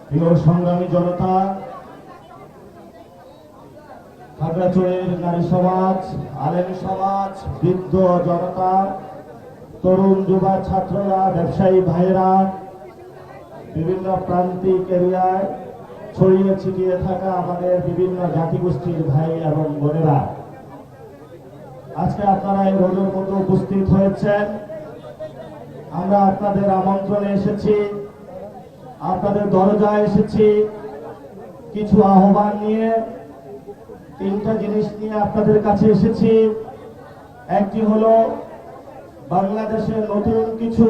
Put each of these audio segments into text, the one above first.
প্রিয় সংগ্রামী জনতা, খাগড়াছড়ির নারী সমাজ, আলেম সমাজ, বৃদ্ধ জনতা, তরুণ যুবা ছাত্ররা, ব্যবসায়ী ভাইয়েরা, বিভিন্ন প্রান্তিক এরিয়ায় ছড়িয়ে ছিটিয়ে থাকা আমাদের বিভিন্ন জাতিগোষ্ঠীর ভাই এবং বোনেরা, আজকে আপনারা এই রোডের মধ্যে উপস্থিত হয়েছেন। আমরা আপনাদের আমন্ত্রণে এসেছি, আপনাদের দরজায় এসেছি কিছু আহ্বান নিয়ে। তিনটা জিনিস নিয়ে আপনাদের কাছে এসেছি। একটি হলো বাংলাদেশে নতুন কিছু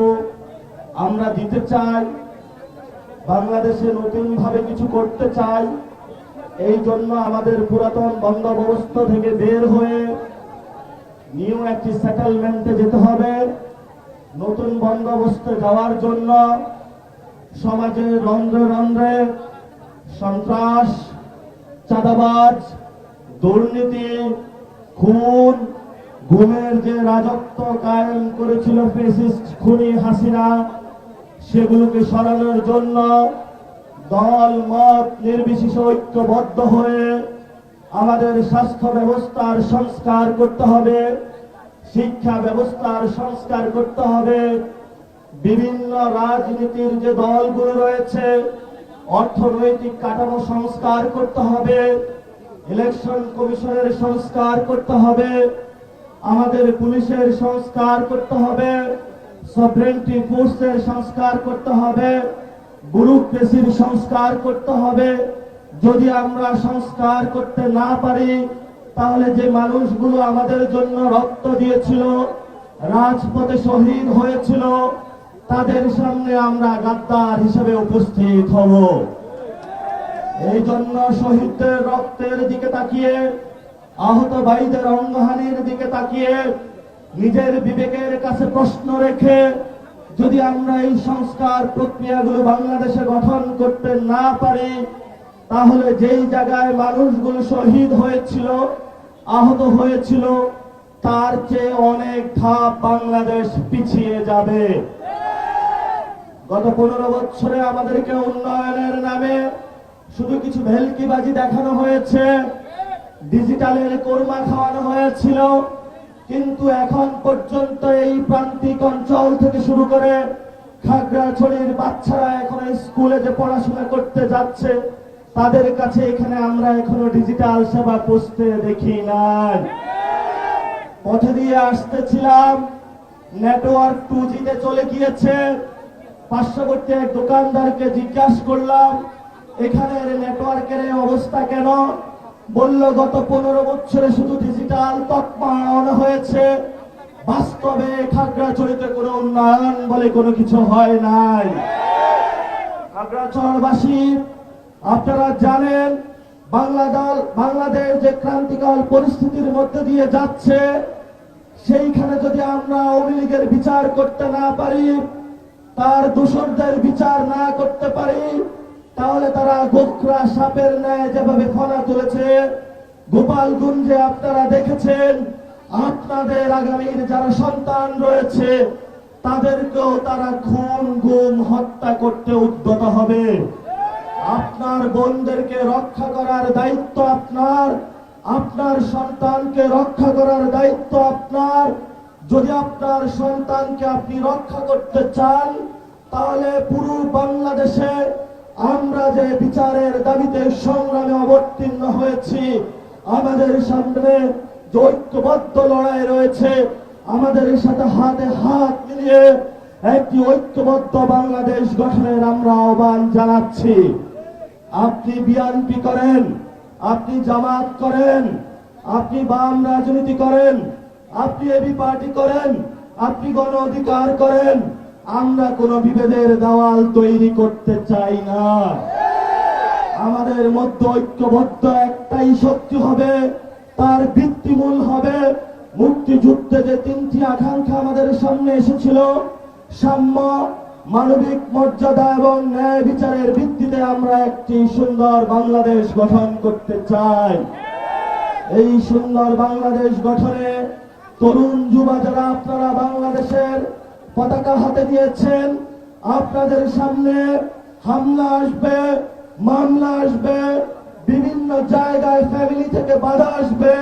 আমরা দিতে চাই, বাংলাদেশে নতুন ভাবে কিছু করতে চাই। এই জন্য আমাদের পুরাতন বন্দোবস্ত থেকে বের হয়ে নিউ একটি সেটেলমেন্টে যেতে হবে। নতুন বন্দোবস্তে যাওয়ার জন্য সমাজের রন্ধ্রে রন্ধ্রে সন্ত্রাস, চাঁদাবাজ, দুর্নীতি, খুন, গুমের যে রাজত্ব কায়েম করেছিল ফ্যাসিস্ট খুনি হাসিনা, সেগুলোকে সরানোর জন্য দল মত নির্বিশেষে ঐক্যবদ্ধ হয়ে আমাদের স্বাস্থ্য ব্যবস্থার সংস্কার করতে হবে, শিক্ষা ব্যবস্থার সংস্কার করতে হবে, বিভিন্ন রাজনীতির যে দলগুলো রয়েছে অর্থনৈতিক কাঠামো সংস্কার করতে হবে, ইলেকশন কমিশনের সংস্কার করতে হবে, আমাদের পুলিশের সংস্কার করতে হবে, সভরেন্টি ফোর্সের সংস্কার করতে হবে, ব্যুরোক্রেসির সংস্কার করতে হবে। যদি আমরা সংস্কার করতে না পারি, তাহলে যে মানুষগুলো আমাদের জন্য রক্ত দিয়েছিল, রাজপথে শহীদ হয়েছিল, তাদের সামনে আমরা গাদ্দার হিসেবে উপস্থিত হব। এই জন্য শহীদদের রক্তের দিকে তাকিয়ে, আহত ভাইদের অঙ্গহানির দিকে তাকিয়ে, নিজের বিবেকের কাছে প্রশ্ন রেখে যদি আমরা এই সংস্কার প্রক্রিয়াগুলো বাংলাদেশে গঠন করতে না পারি, তাহলে যেই জায়গায় মানুষগুলো শহীদ হয়েছিল, আহত হয়েছিল, তার চেয়ে অনেক ধাপ বাংলাদেশ পিছিয়ে যাবে। গত 15 বছরে আমাদেরকে উন্নয়নের নামে শুধু কিছু ভেলকিবাজি দেখানো হয়েছে, ডিজিটালের কোরমা খাওয়ানো হয়েছিল, কিন্তু এখন পর্যন্ত এই প্রান্তিক অঞ্চল থেকে শুরু করে খাগড়াছড়ির বাচ্চারা এখন স্কুলে যে পড়াশোনা করতে যাচ্ছে, তাদের কাছে এখানে আমরা এখনো ডিজিটাল সেবা পৌঁছতে দেখি নাই। পথে দিয়ে আসতেছিলাম, নেটওয়ার্ক 2G তে চলে গিয়েছে। পার্শ্ববর্তী এক দোকানদারকে জিজ্ঞাসা করলাম, এখানের নেটওয়ার্কের অবস্থা কেন? বলল, গত 15 বছরে শুধু ডিজিটাল তকমা আনা হয়েছে, বাস্তবে খাগড়াছড়িতে কোনো উন্নয়ন বলে কোনো কিছু হয় নাই। খাগড়াছড়বাসী, আপনারা জানেন বাংলাদেশ যে ক্রান্তিকাল পরিস্থিতির মধ্যে দিয়ে যাচ্ছে, সেইখানে যদি আমরা আওয়ামী লীগের বিচার করতে না পারি, তার দোষরদের বিচার না করতে পারি, তাহলে তারা গোখরা সাপের ন্যায় যেভাবে ফনা তুলেছে, গোপালগঞ্জে আপনারা দেখেছেন, আপনাদের আগামীর যারা সন্তান রয়েছে তাদেরকেও তারা খুন, গুম, হত্যা করতে উদ্যত হবে। আপনার বোনদেরকে রক্ষা করার দায়িত্ব আপনার, আপনার সন্তানকে রক্ষা করার দায়িত্ব আপনার। যদি আপনার সন্তানকে আপনি রক্ষা করতে চান, তাহলে পুরো বাংলাদেশে আমরা যে বিচারের দাবিতে সংগ্রামে অবতীর্ণ হয়েছি, আমাদের সামনে যে ঐক্যবদ্ধ লড়াই রয়েছে, আমাদের সাথে হাতে হাত মিলিয়ে একটি ঐক্যবদ্ধ বাংলাদেশ গঠনের আমরা আহ্বান জানাচ্ছি। আপনি বিএনপি করেন, আপনি জামাত করেন, আপনি বাম রাজনীতি করেন, আপনি এবি পার্টি করেন, আপনি গণ অধিকার করেন, আমরা কোনো বিভেদের দেওয়াল তৈরি করতে চাই না। আমাদের মধ্যে ঐক্যবদ্ধ একটাই শক্তি হবে, তার ভিত্তিমূল হবে মুক্তিযুদ্ধে যে 3টি আকাঙ্ক্ষা আমাদের সামনে এসেছিল, সাম্য, মানবিক মর্যাদা এবং ন্যায় বিচারের ভিত্তিতে আমরা একটি সুন্দর বাংলাদেশ গঠন করতে চাই। এই সুন্দর বাংলাদেশ গঠনে তরুণ যুবা যারা আপনারা বাংলাদেশের পতাকা হাতে দিয়েছেন, আপনাদের সামনে হামলা আসবে, মামলা আসবে, বিভিন্ন জায়গায় ফ্যামিলি থেকে বাধা আসবে,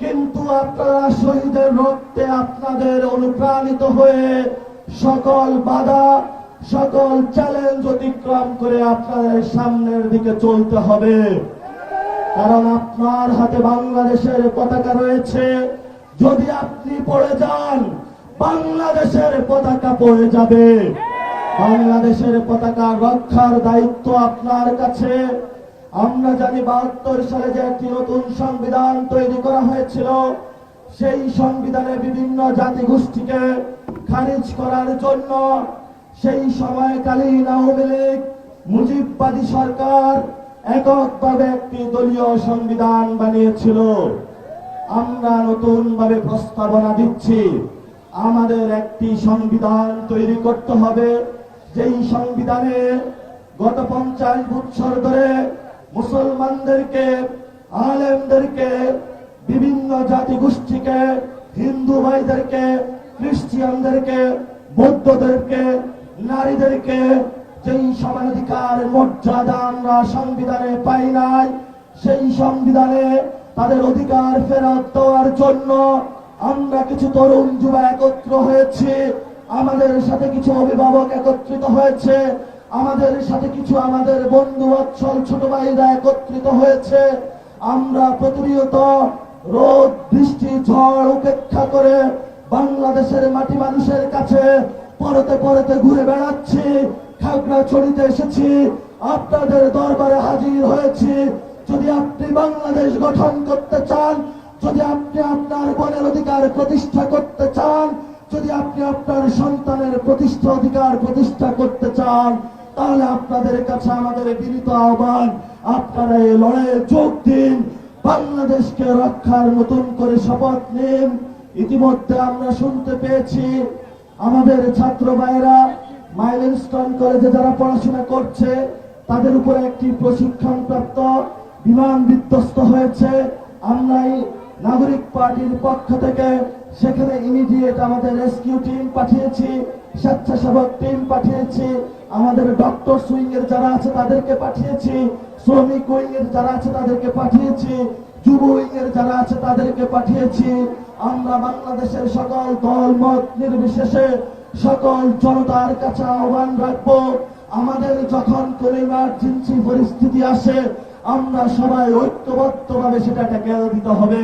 কিন্তু আপনারা শহীদের রক্তে আপনাদের অনুপ্রাণিত হয়ে সকল বাধা, সকল চ্যালেঞ্জ অতিক্রম করে আপনাদের সামনের দিকে চলতে হবে। কারণ আপনার হাতে বাংলাদেশের পতাকা রয়েছে। যদি আপনি পড়ে যান, বাংলাদেশের পতাকা পড়ে যাবে। বাংলাদেশের পতাকা রক্ষার দায়িত্ব আপনার কাছে। আমরা জানি 72 সালে যে একটি নতুন সংবিধান তৈরি করা হয়েছিল, সেই সংবিধানে বিভিন্ন জাতিগোষ্ঠীকে খারিজ করার জন্য সেই সময়কালীন আওয়ামী লীগ মুজিববাদী সরকার এককভাবে একটি দলীয় সংবিধান বানিয়েছিল। আমরা নতুন ভাবে প্রস্তাবনা দিচ্ছি, আমাদের একটি সংবিধান তৈরি করতে হবে, যেই সংবিধানে গত 50 বছর ধরে মুসলমানদেরকে, আলেমদেরকে, বিভিন্ন জাতিগোষ্ঠীকে, হিন্দু ভাইদেরকে, খ্রিস্টানদেরকে, বৌদ্ধদেরকে, নারীদেরকে যেই সমানাধিকার মর্যাদা আমরা সংবিধানে পাই নাই, সেই সংবিধানে তাদের অধিকার ফেরত দেওয়ার জন্য আমরা কিছু তরুণ যুবা একত্র হয়েছি, আমাদের সাথে কিছু অভিভাবক একত্রিত হয়েছে, আমাদের সাথে কিছু আমাদের বন্ধু অচ্ছল ছোট ভাইরা একত্রিত হয়েছে। আমরা প্রতিনিয়ত রোদ, বৃষ্টি, ঝড় উপেক্ষা করে বাংলাদেশের মাটি মানুষের কাছে পরতে পরতে ঘুরে বেড়াচ্ছি। খাগড়াছড়িতে এসেছি, আপনাদের দরবারে হাজির হয়েছি। যদি আপনি বাংলাদেশ গঠন করতে চান, যদি আপনি আপনার বোনের অধিকার প্রতিষ্ঠা করতে চান, যদি আপনি আপনার সন্তানের অধিকার প্রতিষ্ঠা করতে চান, তাহলে আপনাদের কাছে আমাদের বিনীত আহ্বান, আপনারা এই লড়াইয়ে যোগ দিন, বাংলাদেশকে রক্ষার নতুন করে শপথ নিন। ইতিমধ্যে আমরা শুনতে পেয়েছি আমাদের ছাত্র ভাইরা মাইলস্টোন কলেজে যারা পড়াশোনা করছে, তাদের উপরে একটি প্রশিক্ষণপ্রাপ্ত বিমান বিধ্বস্ত হয়েছে। আমরা নাগরিক পার্টির পক্ষ থেকে সেখানে ইমিডিয়েট আমাদের রেস্কিউ টিম পাঠিয়েছি, স্বেচ্ছাসেবক টিম পাঠিয়েছি, আমাদের ডক্টর উইং এর যারা আছে তাদেরকে পাঠিয়েছি, শ্রমিক উইং এর যারা আছে তাদেরকে পাঠিয়েছি, যুব উইং এর যারা আছে তাদেরকে পাঠিয়েছি। আমরা বাংলাদেশের সকল দল মত নির্বিশেষে সকল জনতার কাছে আহ্বান রাখবো, আমাদের যখন কোন ইমার্জেন্সি পরিস্থিতি আসে আমরা সবাই ঐক্যবদ্ধভাবে সেটা ট্যাকেল দিতে হবে।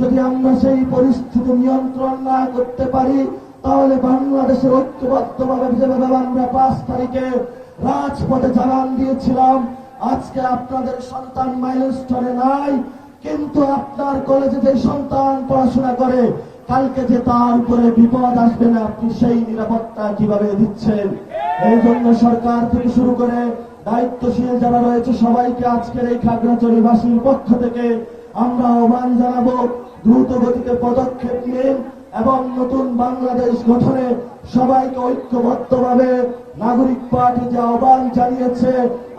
যদি আমরা সেই পরিস্থিতি নিয়ন্ত্রণ না করতে পারি, তাহলে বাংলাদেশের ঐক্যবদ্ধভাবে যেভাবে আমরা 5 তারিখে রাজপথে জানান দিয়েছিলাম, আজকে আপনাদের সন্তান মাইলস্টোনে নাই, কিন্তু আপনার কলেজে যে সন্তান পড়াশোনা করে, কালকে যে তার উপরে বিপদ আসবে না, আপনি সেই নিরাপত্তা কিভাবে দিচ্ছেন? এই জন্য সরকার থেকে শুরু করে দায়িত্বশীল যারা রয়েছে সবাইকে আজকের এই খাগড়াছড়িবাসীর পক্ষ থেকে আমরা আহ্বান জানাবো, দ্রুত গতিতে পদক্ষেপ নিন এবং নতুন বাংলাদেশ গঠনে সবাইকে ঐক্যবদ্ধভাবে নাগরিক পার্টি যে আহ্বান জানিয়েছে,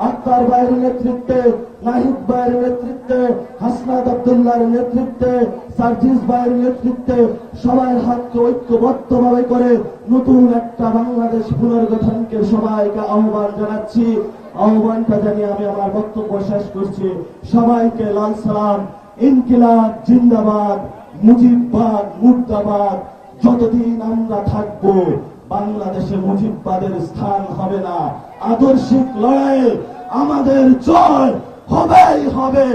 আক্তার ভাইয়ের নেতৃত্বে, নাহিদ ভাইয়ের নেতৃত্বে, হাসনাত আব্দুল্লাহর নেতৃত্বে, সার্জিস ভাইয়ের নেতৃত্বে সবাই হাতকে ঐক্যবদ্ধভাবে করে নতুন একটা বাংলাদেশ পুনর্গঠনকে সবাইকে আহ্বান জানাচ্ছি। আহ্বানটা জানিয়ে আমি আমার বক্তব্য শেষ করছি। সবাইকে লাল সালাম। ইনকিলাব জিন্দাবাদ, মুজিববাদ মুর্দাবাদ। যতদিন আমরা থাকবো বাংলাদেশে মুজিববাদের স্থান হবে না। আদর্শিক লড়াইয়ে আমাদের জয় হবেই হবে,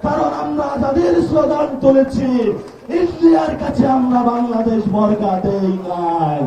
কারণ আমরা আজাদির স্লোগান তুলেছি, ইন্ডিয়ার কাছে আমরা বাংলাদেশ বর্গা দেই নাই।